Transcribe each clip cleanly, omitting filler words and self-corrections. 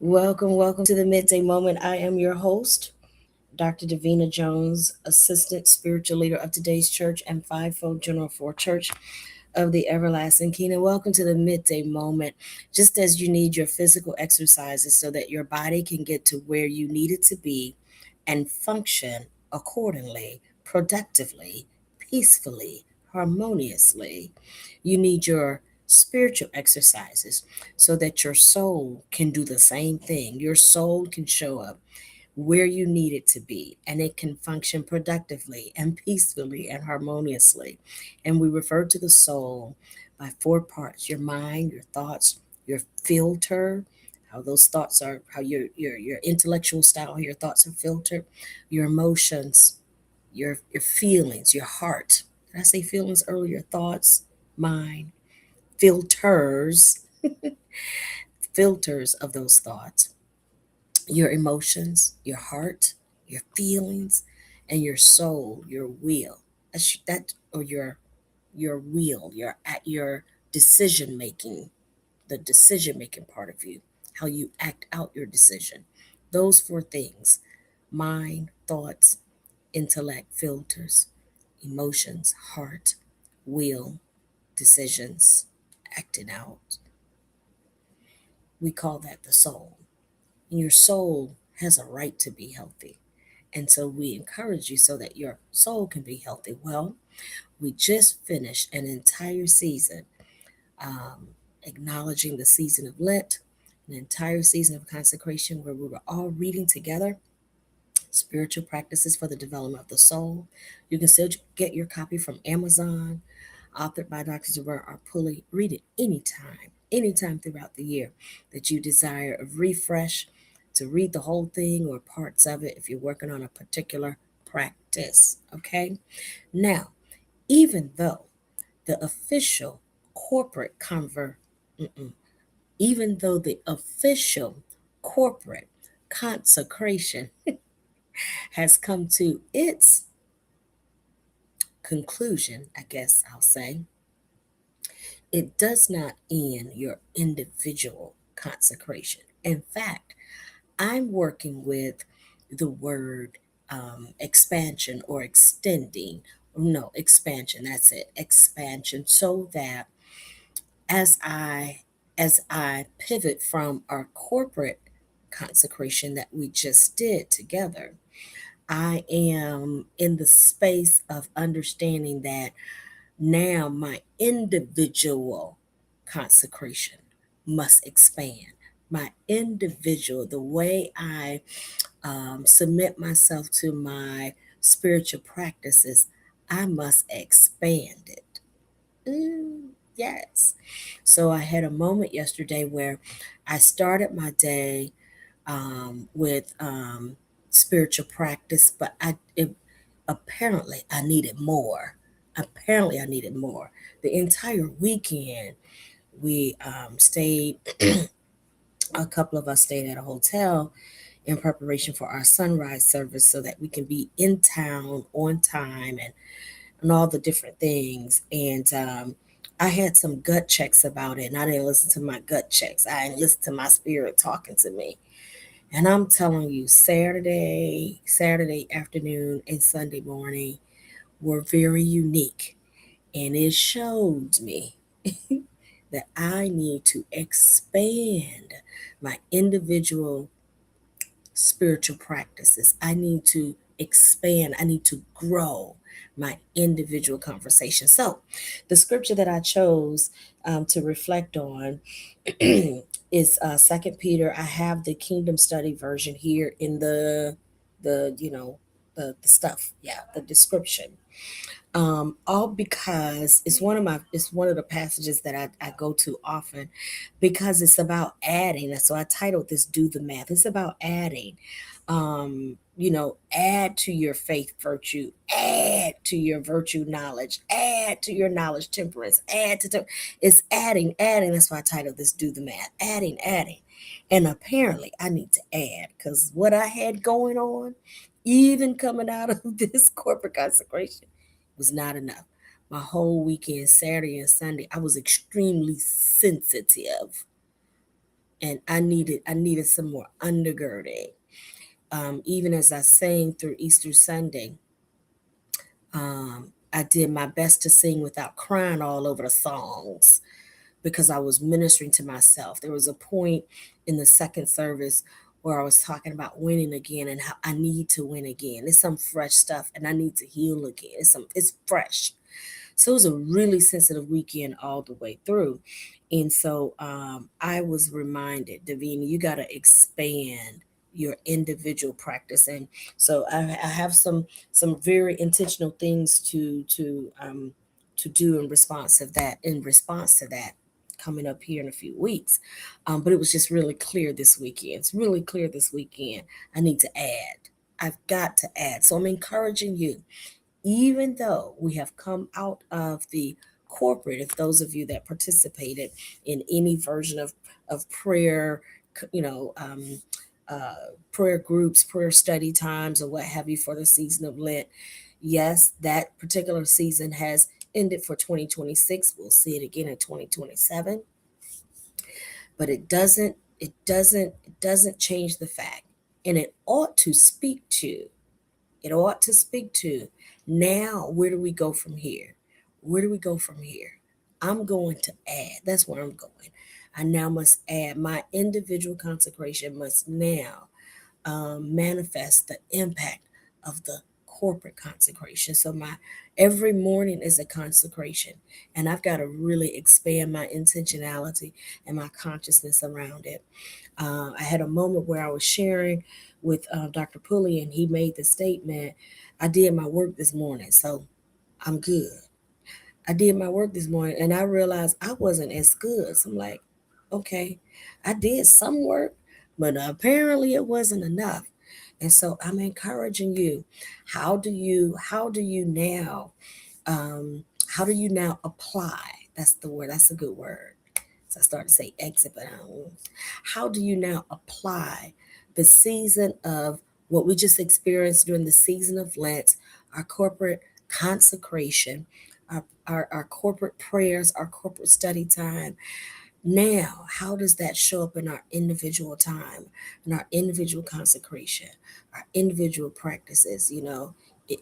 Welcome to the Midday Moment. I am your host, Dr. Davina Jones, Assistant Spiritual Leader of today's church and fivefold General for Church of the Everlasting Kingdom. Welcome to the Midday Moment. Just as you need your physical exercises so that your body can get to where you need it to be and function accordingly, productively, peacefully, harmoniously, you need your spiritual exercises so that your soul can do the same thing. Your soul can show up where you need it to be, and it can function productively and peacefully and harmoniously. And we refer to the soul by four parts: your mind, your thoughts, your filter, how those thoughts are, how your intellectual style, how your thoughts are filtered, your emotions, your feelings, your heart. Did I say feelings earlier? Thoughts, mind, filters, filters of those thoughts, your emotions, your heart, your feelings, and your soul, your will. That or your will, your at your decision making, the decision making part of you, how you act out your decision. Those four things: mind, thoughts, intellect, filters, emotions, heart, will, decisions, acting out. We call that the soul. And your soul has a right to be healthy. And so we encourage you so that your soul can be healthy. Well, we just finished an entire season, acknowledging the season of Lent, an entire season of consecration where we were all reading together spiritual practices for the development of the soul. You can still get your copy from Amazon, authored by Dr. Javert R. Pulley. Read it anytime throughout the year that you desire a refresh, to read the whole thing or parts of it if you're working on a particular practice. Okay? Now, even though the official corporate even though the official corporate consecration has come to its conclusion, I guess I'll say, it does not end your individual consecration. In fact, I'm working with the word expansion or extending. No, expansion, that's it, expansion, so that as I as I pivot from our corporate consecration that we just did together, I am in the space of understanding that now my individual consecration must expand. My individual, the way I submit myself to my spiritual practices, I must expand it. Yes. So I had a moment yesterday where I started my day with spiritual practice, but apparently I needed more. Apparently I needed more. The entire weekend we stayed. A couple of us stayed at a hotel in preparation for our sunrise service, so that we can be in town on time and all the different things. And I had some gut checks about it, and I didn't listen to my gut checks. I didn't listen to my spirit talking to me. And I'm telling you, Saturday afternoon, and Sunday morning were very unique. And it showed me that I need to expand my individual spiritual practices. I need to expand, I need to grow my individual conversation. So, the scripture that I chose to reflect on is Second Peter. I have the Kingdom Study version here in the the stuff, yeah, the description. All because it's one of the passages that I go to often, because it's about adding. And so I titled this "Do the Math." It's about adding. Add to your faith virtue, add to your virtue knowledge, add to your knowledge temperance, it's adding. That's why I titled this "Do the Math." Adding. And apparently I need to add, because what I had going on, even coming out of this corporate consecration, was not enough. My whole weekend, Saturday and Sunday, I was extremely sensitive and I needed some more undergirding. Even as I sang through Easter Sunday, I did my best to sing without crying all over the songs because I was ministering to myself. There was a point in the second service where I was talking about winning again and how I need to win again. It's some fresh stuff and I need to heal again. It's fresh. So it was a really sensitive weekend all the way through. And so I was reminded, Davina, you got to expand your individual practice. And so I have some very intentional things to do in response of that, coming up here in a few weeks. But it was just really clear this weekend. It's really clear this weekend. I need to add. I've got to add. So I'm encouraging you, even though we have come out of the corporate, if those of you that participated in any version of prayer, you know, prayer groups, prayer study times, or what have you for the season of Lent, yes, that particular season has ended for 2026. We'll see it again in 2027, but it doesn't change the fact, and it ought to speak to it ought to speak to now, where do we go from here? Where do we go from here? I'm going to add. That's where I'm going. I now must add. My individual consecration must now manifest the impact of the corporate consecration. So my every morning is a consecration, and I've got to really expand my intentionality and my consciousness around it. I had a moment where I was sharing with Dr. Pulley, and he made the statement, I did my work this morning, so I'm good. I did my work this morning, and I realized I wasn't as good. So I'm like, okay, I did some work, but apparently it wasn't enough. And so I'm encouraging you. How do you now how do you now apply? That's the word. That's a good word. So I started to say exit, but I don't. How do you now apply the season of what we just experienced during the season of Lent, our corporate consecration, our corporate prayers, our corporate study time? Now, how does that show up in our individual time, in our individual consecration, our individual practices?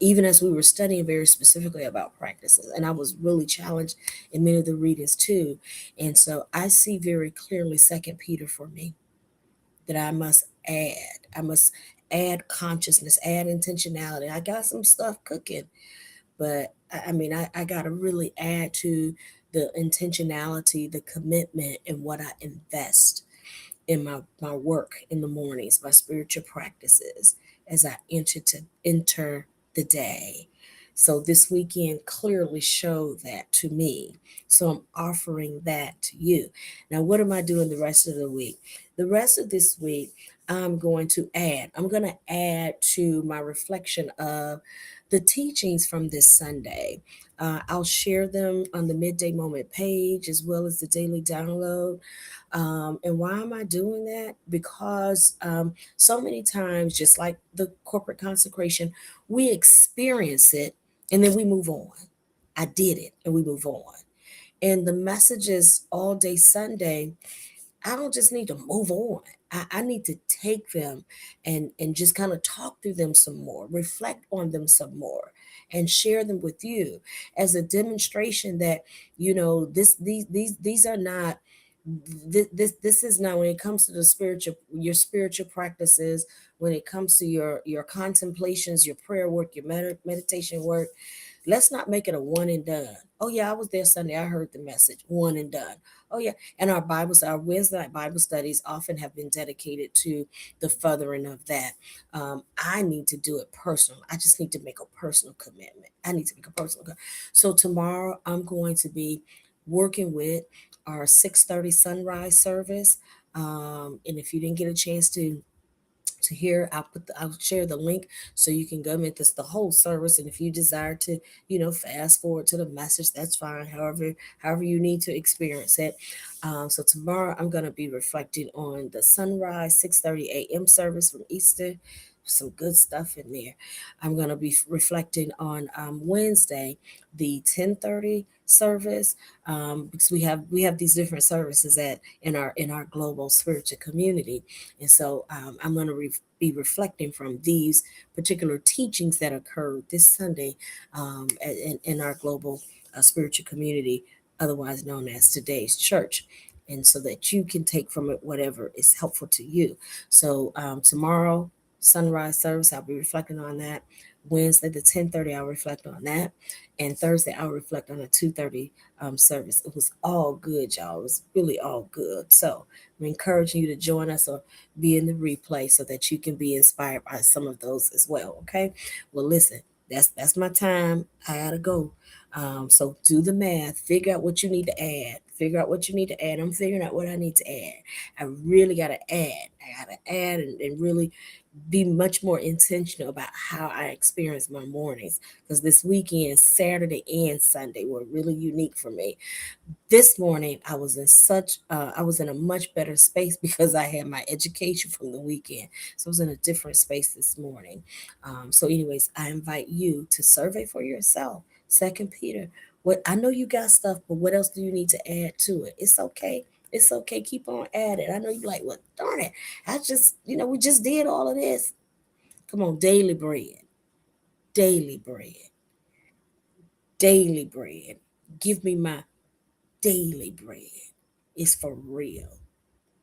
Even as we were studying very specifically about practices, and I was really challenged in many of the readings too. And so I see very clearly Second Peter for me that I must add. I must add consciousness, add intentionality. I got some stuff cooking, but I got to really add to the intentionality, the commitment, and what I invest in my work in the mornings, my spiritual practices as I enter the day. So this weekend clearly showed that to me. So I'm offering that to you. Now, what am I doing the rest of the week? The rest of this week, I'm going to add. I'm going to add to my reflection of the teachings from this Sunday. I'll share them on the Midday Moment page as well as the daily download. And why am I doing that? Because so many times, just like the corporate consecration, we experience it and then we move on. I did it and we move on. And the messages all day Sunday, I don't just need to move on. I need to take them and just kind of talk through them some more, reflect on them some more, and share them with you as a demonstration that these are not this is not, when it comes to your spiritual practices, when it comes to your contemplations, your prayer work, your meditation work. Let's not make it a one and done. Oh yeah, I was there Sunday. I heard the message. One and done. Oh yeah, and our Wednesday night Bible studies often have been dedicated to the furthering of that. I need to do it personal. I just need to make a personal commitment. I need to make a personal. So tomorrow I'm going to be working with our 6:30 sunrise service. And if you didn't get a chance to hear, I'll share the link so you can go and this the whole service. And if you desire to fast forward to the message, that's fine. However you need to experience it. So tomorrow I'm going to be reflecting on the sunrise 6:30 a.m. service from Easter some good stuff in there. I'm going to be reflecting on Wednesday, the 10:30 service, because we have these different services at in our global spiritual community, and so I'm going to be reflecting from these particular teachings that occurred this Sunday in our global spiritual community, otherwise known as today's church, and so that you can take from it whatever is helpful to you. So tomorrow, sunrise service, I'll be reflecting on that. Wednesday, the 10:30, I'll reflect on that. And Thursday, I'll reflect on the 2:30 service. It was all good, y'all. It was really all good. So I'm encouraging you to join us or be in the replay so that you can be inspired by some of those as well. Okay. Well, listen, that's my time. I gotta go. So do the math, figure out what you need to add, figure out what you need to add. I'm figuring out what I need to add. I really got to add. I got to add and really be much more intentional about how I experience my mornings, because this weekend, Saturday and Sunday, were really unique for me. This morning I was in a much better space because I had my education from the weekend, so I was in a different space this morning. So anyways, I invite you to survey for yourself. Second Peter, what I know you got stuff, but what else do you need to add to it? It's okay. It's okay. Keep on adding. I know you're like, well, darn it. I just, we just did all of this. Come on, daily bread, daily bread, daily bread. Give me my daily bread. It's for real.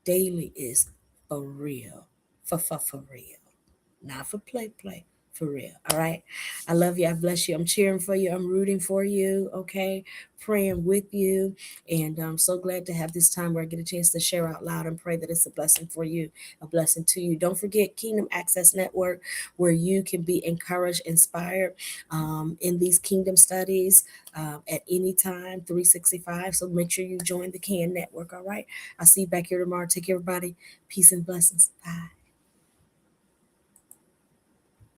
Daily is for real. For real. Not for play, for real. All right. I love you. I bless you. I'm cheering for you. I'm rooting for you. Okay. Praying with you. And I'm so glad to have this time where I get a chance to share out loud and pray that it's a blessing for you, a blessing to you. Don't forget Kingdom Access Network, where you can be encouraged, inspired in these kingdom studies at any time, 365. So make sure you join the CAN network. All right. I'll see you back here tomorrow. Take care, everybody. Peace and blessings. Bye.